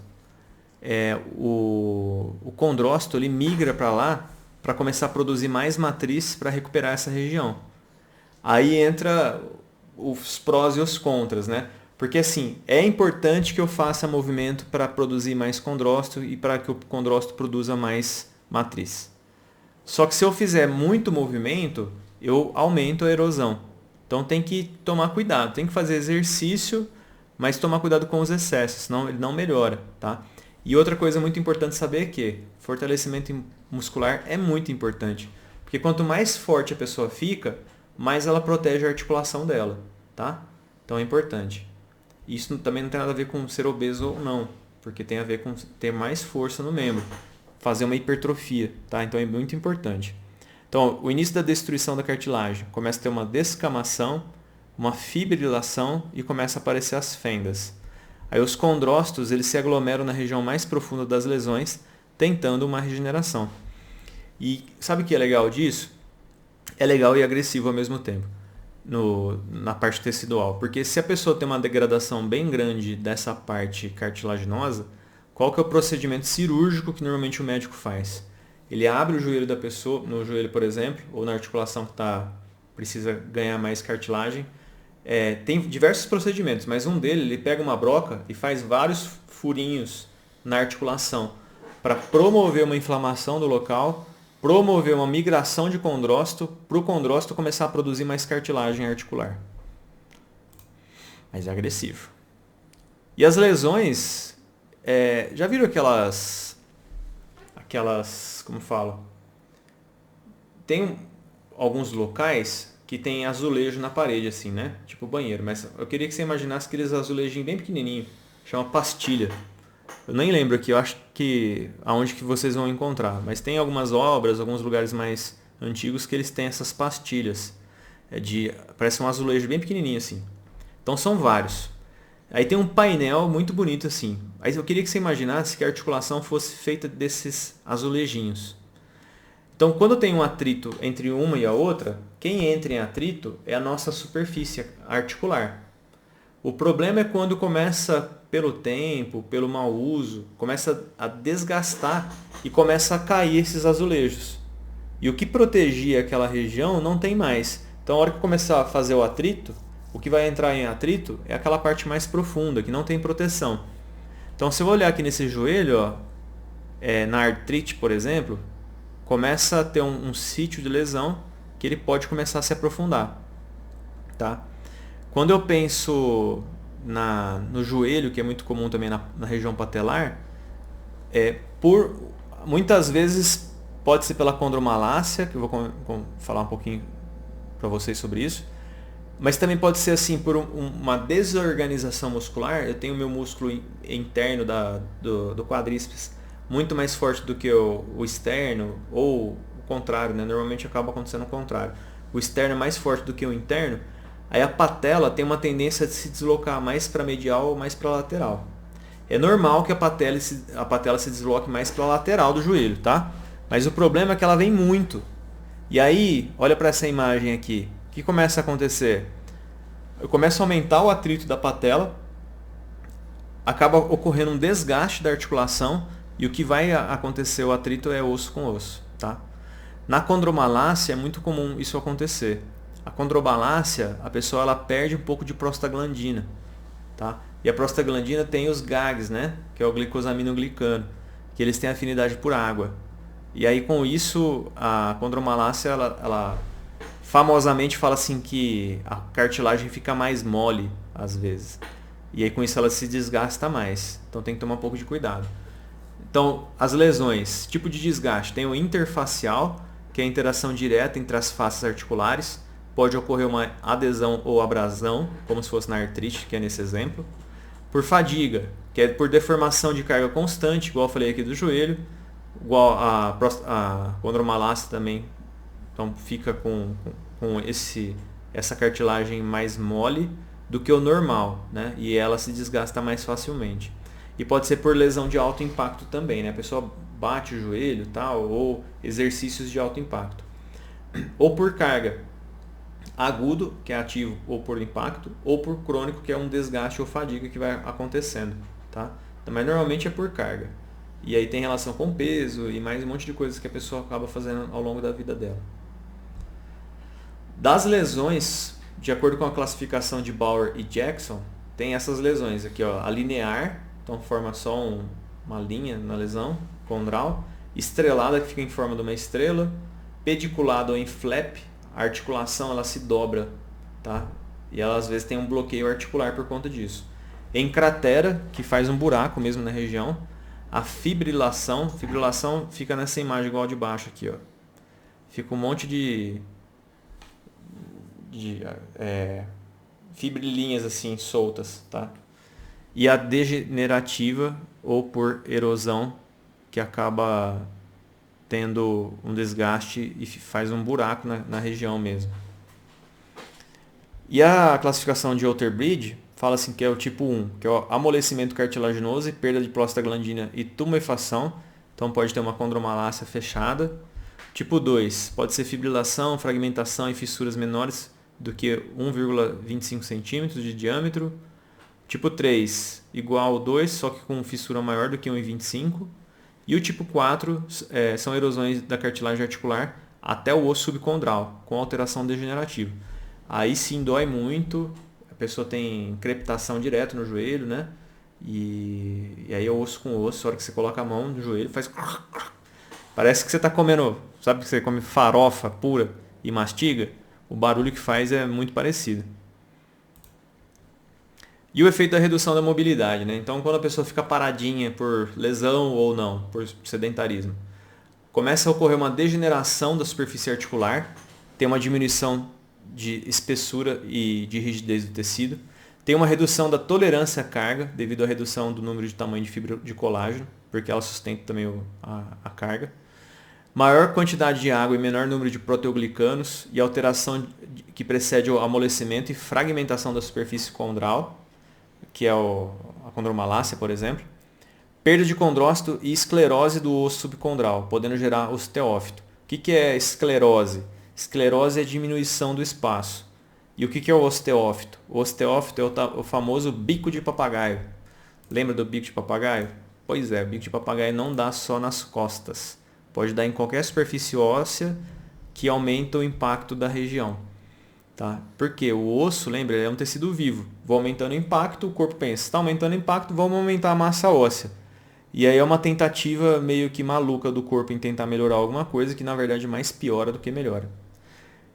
o condrócito ele migra para lá para começar a produzir mais matriz para recuperar essa região. Aí entra os prós e os contras, né? Porque assim, é importante que eu faça movimento para produzir mais condrócito e para que o condrócito produza mais matriz. Só que se eu fizer muito movimento, eu aumento a erosão. Então tem que tomar cuidado, tem que fazer exercício, mas tomar cuidado com os excessos, senão ele não melhora, tá? E outra coisa muito importante saber é que fortalecimento muscular é muito importante, porque quanto mais forte a pessoa fica, mais ela protege a articulação dela, tá? Então é importante. Isso também não tem nada a ver com ser obeso ou não, porque tem a ver com ter mais força no membro, fazer uma hipertrofia, tá? Então é muito importante. Então, o início da destruição da cartilagem começa a ter uma descamação, uma fibrilação e começa a aparecer as fendas. Aí os condrócitos eles se aglomeram na região mais profunda das lesões, tentando uma regeneração. E sabe o que é legal disso? É legal e agressivo ao mesmo tempo, na parte tecidual. Porque se a pessoa tem uma degradação bem grande dessa parte cartilaginosa, qual que é o procedimento cirúrgico que normalmente o médico faz? Ele abre o joelho da pessoa, no joelho, por exemplo, ou na articulação que precisa ganhar mais cartilagem. Tem diversos procedimentos, mas um deles, ele pega uma broca e faz vários furinhos na articulação para promover uma inflamação do local, promover uma migração de condrócito, para o condrócito começar a produzir mais cartilagem articular. Mas é agressivo. E as lesões, já viram aquelas, como falo? Tem alguns locais que tem azulejo na parede, assim, né? Tipo banheiro. Mas eu queria que você imaginasse aqueles azulejinhos bem pequenininhos. Chama pastilha. Eu nem lembro aqui, eu acho que aonde que vocês vão encontrar. Mas tem algumas obras, alguns lugares mais antigos que eles têm essas pastilhas. Parece um azulejo bem pequenininho, assim. Então são vários. Aí tem um painel muito bonito, assim. Aí eu queria que você imaginasse que a articulação fosse feita desses azulejinhos. Então, quando tem um atrito entre uma e a outra, quem entra em atrito é a nossa superfície articular. O problema é quando começa, pelo tempo, pelo mau uso, começa a desgastar e começa a cair esses azulejos. E o que protegia aquela região não tem mais. Então, a hora que começar a fazer o atrito, o que vai entrar em atrito é aquela parte mais profunda, que não tem proteção. Então, se eu olhar aqui nesse joelho, ó, na artrite, por exemplo, começa a ter um sítio de lesão que ele pode começar a se aprofundar. Tá? Quando eu penso no joelho, que é muito comum também na região patelar, muitas vezes pode ser pela condromalácia, que eu vou falar um pouquinho para vocês sobre isso, mas também pode ser assim por uma desorganização muscular. Eu tenho meu músculo interno do quadríceps muito mais forte do que o externo, ou o contrário, né? Normalmente acaba acontecendo o contrário. O externo é mais forte do que o interno, aí a patela tem uma tendência de se deslocar mais para medial ou mais para lateral. É normal que a patela se desloque mais para a lateral do joelho, tá? Mas o problema é que ela vem muito. E aí, olha para essa imagem aqui. O que começa a acontecer? Eu começo a aumentar o atrito da patela, acaba ocorrendo um desgaste da articulação, e o que vai acontecer, o atrito, é osso com osso. Tá? Na condromalácia é muito comum isso acontecer. A condromalácia, a pessoa ela perde um pouco de prostaglandina. Tá? E a prostaglandina tem os GAGs, né? Que é o glicosaminoglicano, que eles têm afinidade por água. E aí com isso a condromalácia ela famosamente fala assim que a cartilagem fica mais mole às vezes. E aí com isso ela se desgasta mais. Então tem que tomar um pouco de cuidado. Então, as lesões, tipo de desgaste, tem o interfacial, que é a interação direta entre as faces articulares. Pode ocorrer uma adesão ou abrasão, como se fosse na artrite, que é nesse exemplo. Por fadiga, que é por deformação de carga constante, igual eu falei aqui do joelho. Igual a condromalácia também, então fica com essa cartilagem mais mole do que o normal, né? E ela se desgasta mais facilmente. E pode ser por lesão de alto impacto também, né? A pessoa bate o joelho, tal, ou exercícios de alto impacto. Ou por carga agudo, que é ativo ou por impacto, ou por crônico, que é um desgaste ou fadiga que vai acontecendo, tá? Mas normalmente é por carga. E aí tem relação com peso e mais um monte de coisas que a pessoa acaba fazendo ao longo da vida dela. Das lesões, de acordo com a classificação de Bauer e Jackson, tem essas lesões aqui, ó, a linear, então forma só uma linha na lesão condral, estrelada, que fica em forma de uma estrela, pediculada ou em flap, a articulação ela se dobra, tá? E ela às vezes tem um bloqueio articular por conta disso. Em cratera, que faz um buraco mesmo na região. A fibrilação fica nessa imagem igual de baixo aqui, ó. Fica um monte de fibrilinhas assim soltas, tá? E a degenerativa, ou por erosão, que acaba tendo um desgaste e faz um buraco na região mesmo. E a classificação de Otterbridge fala assim que é o tipo 1, que é o amolecimento cartilaginoso e perda de prostaglandina e tumefação. Então pode ter uma condromalácia fechada. Tipo 2, pode ser fibrilação, fragmentação e fissuras menores do que 1,25 centímetros de diâmetro. Tipo 3, igual ao 2, só que com fissura maior do que 1,25. E o tipo 4 são erosões da cartilagem articular até o osso subcondral, com alteração degenerativa. Aí sim dói muito, a pessoa tem crepitação direto no joelho, né? E aí é osso com osso, a hora que você coloca a mão no joelho faz... Parece que você está comendo, sabe que você come farofa pura e mastiga? O barulho que faz é muito parecido. E o efeito da redução da mobilidade, né? Então quando a pessoa fica paradinha por lesão ou não, por sedentarismo, começa a ocorrer uma degeneração da superfície articular, tem uma diminuição de espessura e de rigidez do tecido, tem uma redução da tolerância à carga devido à redução do número de tamanho de fibra de colágeno, porque ela sustenta também a carga, maior quantidade de água e menor número de proteoglicanos e alteração que precede o amolecimento e fragmentação da superfície condral, que é a condromalácia, por exemplo, perda de condrócito e esclerose do osso subcondral, podendo gerar osteófito. O que é esclerose? Esclerose é a diminuição do espaço. E o que é o osteófito? O osteófito é o famoso bico de papagaio. Lembra do bico de papagaio? Pois é, o bico de papagaio não dá só nas costas. Pode dar em qualquer superfície óssea que aumenta o impacto da região. Tá? Porque o osso, lembra, é um tecido vivo. Vou aumentando o impacto, o corpo pensa, está aumentando o impacto, vamos aumentar a massa óssea. E aí é uma tentativa meio que maluca do corpo em tentar melhorar alguma coisa que na verdade mais piora do que melhora.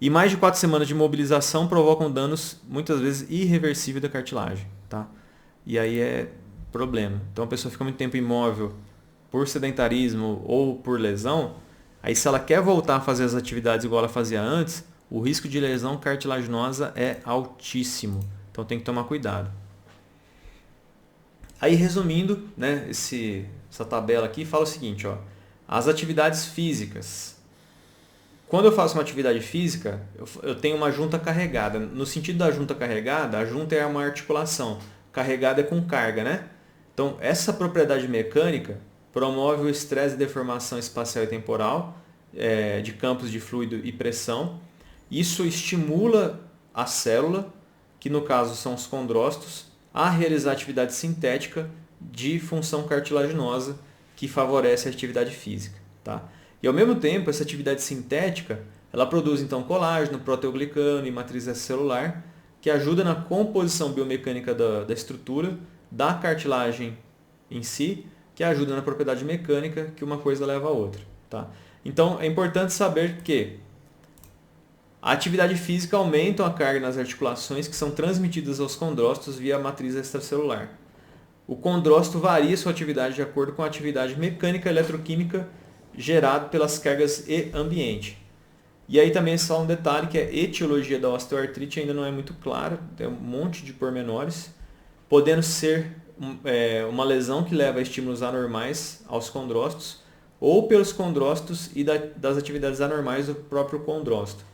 E mais de 4 semanas de mobilização provocam danos muitas vezes irreversíveis da cartilagem, tá? E aí é problema. Então a pessoa fica muito tempo imóvel por sedentarismo ou por lesão, aí se ela quer voltar a fazer as atividades igual ela fazia antes, o risco de lesão cartilaginosa é altíssimo. Então tem que tomar cuidado. Aí resumindo, né, essa tabela aqui fala o seguinte, ó, as atividades físicas. Quando eu faço uma atividade física, eu tenho uma junta carregada. No sentido da junta carregada, a junta é uma articulação. Carregada é com carga, né? Então, essa propriedade mecânica promove o estresse e deformação espacial e temporal de campos de fluido e pressão. Isso estimula a célula, que no caso são os condrócitos, a realizar atividade sintética de função cartilaginosa que favorece a atividade física, tá? E ao mesmo tempo, essa atividade sintética, ela produz então colágeno, proteoglicano e matriz celular, que ajuda na composição biomecânica da estrutura, da cartilagem em si, que ajuda na propriedade mecânica, que uma coisa leva a outra, tá? Então, é importante saber que a atividade física aumenta a carga nas articulações que são transmitidas aos condrócitos via a matriz extracelular. O condrócito varia sua atividade de acordo com a atividade mecânica e eletroquímica gerada pelas cargas e ambiente. E aí também só um detalhe que a etiologia da osteoartrite ainda não é muito clara, tem um monte de pormenores, podendo ser uma lesão que leva a estímulos anormais aos condrócitos ou pelos condrócitos e das atividades anormais do próprio condrócito.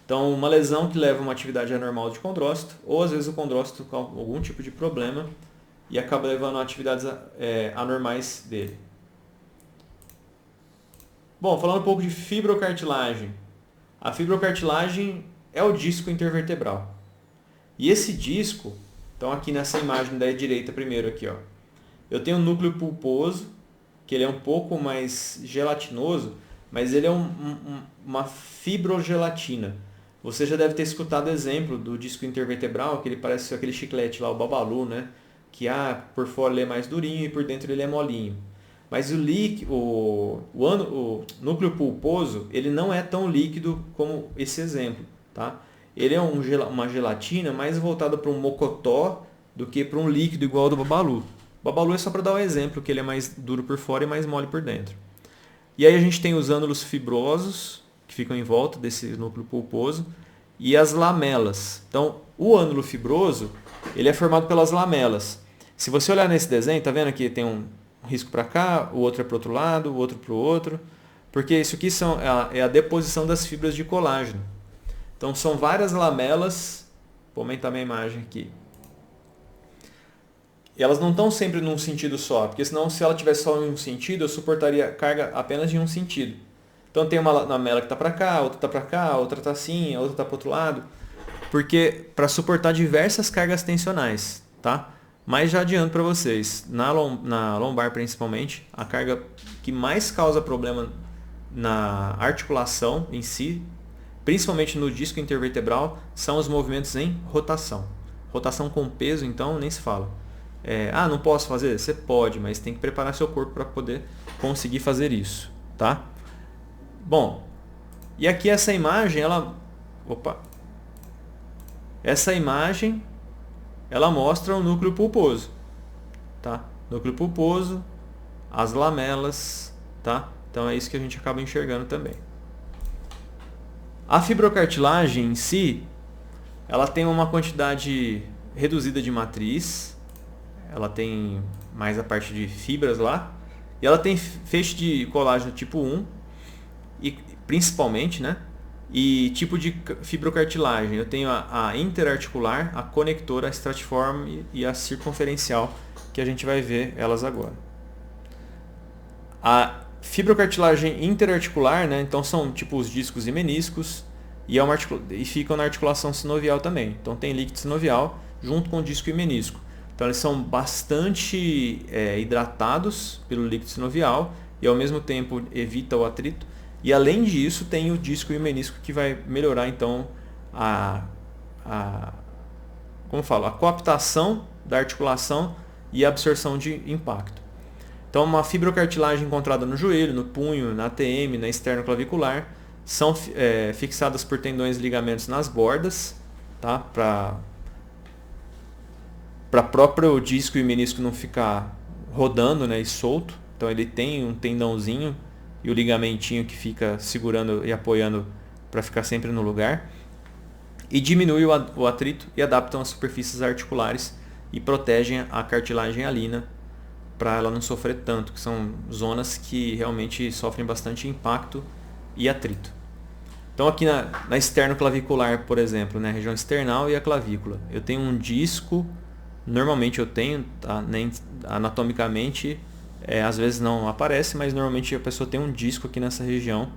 Então, uma lesão que leva a uma atividade anormal de condrócito, ou às vezes o condrócito com algum tipo de problema e acaba levando a atividades anormais dele. Bom, falando um pouco de fibrocartilagem. A fibrocartilagem é o disco intervertebral. E esse disco, então aqui nessa imagem da direita primeiro aqui, ó, eu tenho um núcleo pulposo, que ele é um pouco mais gelatinoso, mas ele é uma fibrogelatina. Você já deve ter escutado o exemplo do disco intervertebral, que ele parece aquele chiclete lá, o Babalu, né? Que por fora ele é mais durinho e por dentro ele é molinho. Mas o núcleo pulposo, ele não é tão líquido como esse exemplo, tá? Ele é uma gelatina mais voltada para um mocotó do que para um líquido igual ao do Babalu. O Babalu é só para dar um exemplo, que ele é mais duro por fora e mais mole por dentro. E aí a gente tem os ânulos fibrosos, que ficam em volta desse núcleo pulposo, e as lamelas. Então, o ânulo fibroso, ele é formado pelas lamelas. Se você olhar nesse desenho, tá vendo que tem um risco para cá, o outro é para o outro lado, o outro para o outro, porque isso aqui é a deposição das fibras de colágeno. Então, são várias lamelas, vou aumentar minha imagem aqui. E elas não estão sempre num sentido só, porque senão se ela tivesse só em um sentido, eu suportaria carga apenas de um sentido. Então tem uma lamela que está para cá, outra está para cá, outra está assim, a outra está para o outro lado. Porque para suportar diversas cargas tensionais, tá? Mas já adianto para vocês, na lombar principalmente, a carga que mais causa problema na articulação em si, principalmente no disco intervertebral, são os movimentos em rotação. Rotação com peso, então, nem se fala. Não posso fazer? Você pode, mas tem que preparar seu corpo para poder conseguir fazer isso, tá? Bom, e aqui essa imagem, essa imagem, ela mostra o núcleo pulposo, tá? Núcleo pulposo, as lamelas, tá? Então é isso que a gente acaba enxergando também. A fibrocartilagem em si, ela tem uma quantidade reduzida de matriz, ela tem mais a parte de fibras lá, e ela tem feixe de colágeno tipo 1, e principalmente, né? E tipo de fibrocartilagem, eu tenho a interarticular, a conectora, a estratiforme e a circunferencial, que a gente vai ver elas agora. A fibrocartilagem interarticular, né? Então são tipo os discos e meniscos, e ficam na articulação sinovial também. Então tem líquido sinovial junto com o disco e menisco. Então eles são bastante hidratados pelo líquido sinovial e ao mesmo tempo evita o atrito. E além disso tem o disco e o menisco que vai melhorar então a coaptação da articulação e a absorção de impacto. Então, uma fibrocartilagem encontrada no joelho, no punho, na ATM, na esternoclavicular, são fixadas por tendões e ligamentos nas bordas, tá? Para próprio disco e menisco não ficar rodando, né, e solto. Então ele tem um tendãozinho e o ligamentinho que fica segurando e apoiando para ficar sempre no lugar. E diminui o atrito e adaptam as superfícies articulares e protegem a cartilagem hialina para ela não sofrer tanto, que são zonas que realmente sofrem bastante impacto e atrito. Então aqui na esternoclavicular, por exemplo, né, região external e a clavícula, eu tenho um disco, normalmente eu tenho, tá, anatomicamente, às vezes não aparece, mas normalmente a pessoa tem um disco aqui nessa região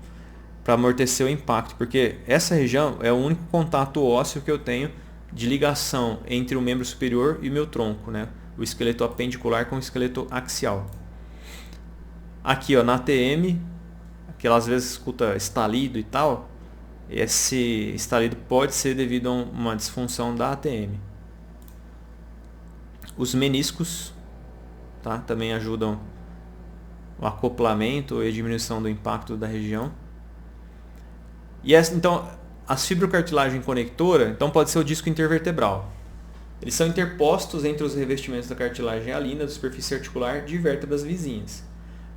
para amortecer o impacto, porque essa região é o único contato ósseo que eu tenho de ligação entre o membro superior e o meu tronco, né? O esqueleto apendicular com o esqueleto axial. Aqui, ó, na ATM, que ela às vezes escuta estalido e tal, esse estalido pode ser devido a uma disfunção da ATM. Os meniscos, tá, também ajudam o acoplamento e a diminuição do impacto da região. E então, as fibrocartilagem conectora, então pode ser o disco intervertebral. Eles são interpostos entre os revestimentos da cartilagem hialina da superfície articular de vértebras vizinhas.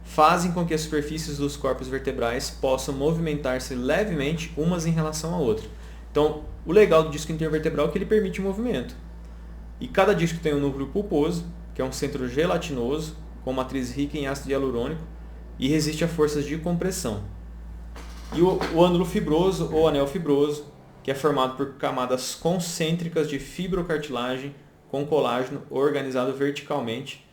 Fazem com que as superfícies dos corpos vertebrais possam movimentar-se levemente umas em relação à outra. Então, o legal do disco intervertebral é que ele permite o movimento. E cada disco tem um núcleo pulposo, que é um centro gelatinoso, com matriz rica em ácido hialurônico e resiste a forças de compressão. E o ânulo fibroso ou anel fibroso, que é formado por camadas concêntricas de fibrocartilagem com colágeno organizado verticalmente,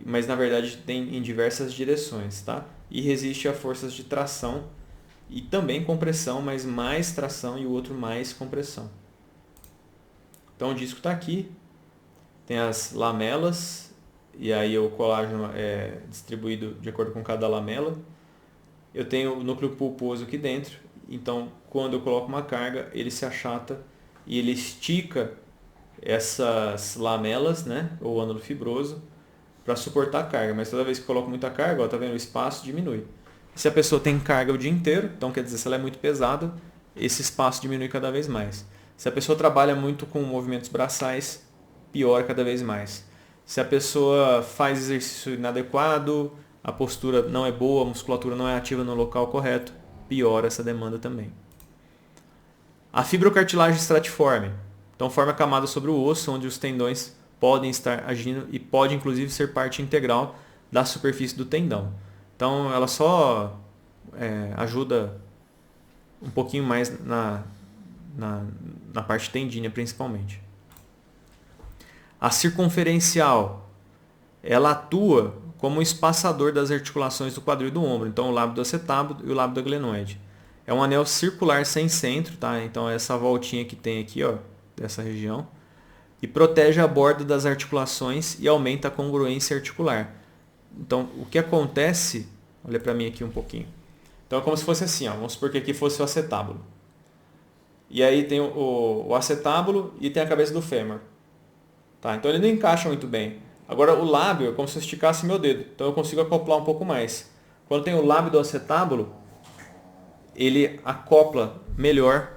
mas na verdade tem em diversas direções, tá? E resiste a forças de tração e também compressão, mas mais tração e o outro mais compressão. Então o disco está aqui, tem as lamelas, e aí o colágeno é distribuído de acordo com cada lamela. Eu tenho o núcleo pulposo aqui dentro, então quando eu coloco uma carga, ele se achata e ele estica essas lamelas, né, ou ânulo fibroso, para suportar a carga. Mas toda vez que eu coloco muita carga, ó, tá vendo, o espaço diminui. Se a pessoa tem carga o dia inteiro, então quer dizer, se ela é muito pesada, esse espaço diminui cada vez mais. Se a pessoa trabalha muito com movimentos braçais, piora cada vez mais. Se a pessoa faz exercício inadequado, a postura não é boa, a musculatura não é ativa no local correto, piora essa demanda também. A fibrocartilagem estratiforme. Então forma camada sobre o osso, onde os tendões podem estar agindo e pode inclusive ser parte integral da superfície do tendão. Então ela só ajuda um pouquinho mais na parte tendínea principalmente. A circunferencial, ela atua como um espaçador das articulações do quadril e do ombro, então o lábio do acetábulo e o lábio da glenoide. É um anel circular sem centro, tá? Então essa voltinha que tem aqui, ó, dessa região, e protege a borda das articulações e aumenta a congruência articular. Então o que acontece, olha para mim aqui um pouquinho. Então é como se fosse assim, ó, vamos supor que aqui fosse o acetábulo. E aí tem o acetábulo e tem a cabeça do fêmur. Tá? Então ele não encaixa muito bem. Agora o lábio é como se eu esticasse meu dedo, então eu consigo acoplar um pouco mais. Quando tem o lábio do acetábulo, ele acopla melhor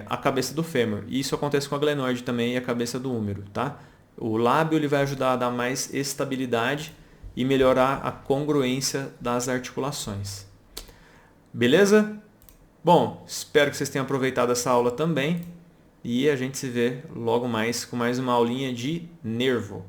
a cabeça do fêmur. E isso acontece com a glenoide também e a cabeça do húmero. Tá? O lábio ele vai ajudar a dar mais estabilidade e melhorar a congruência das articulações. Beleza? Bom, espero que vocês tenham aproveitado essa aula também. E a gente se vê logo mais com mais uma aulinha de nervo.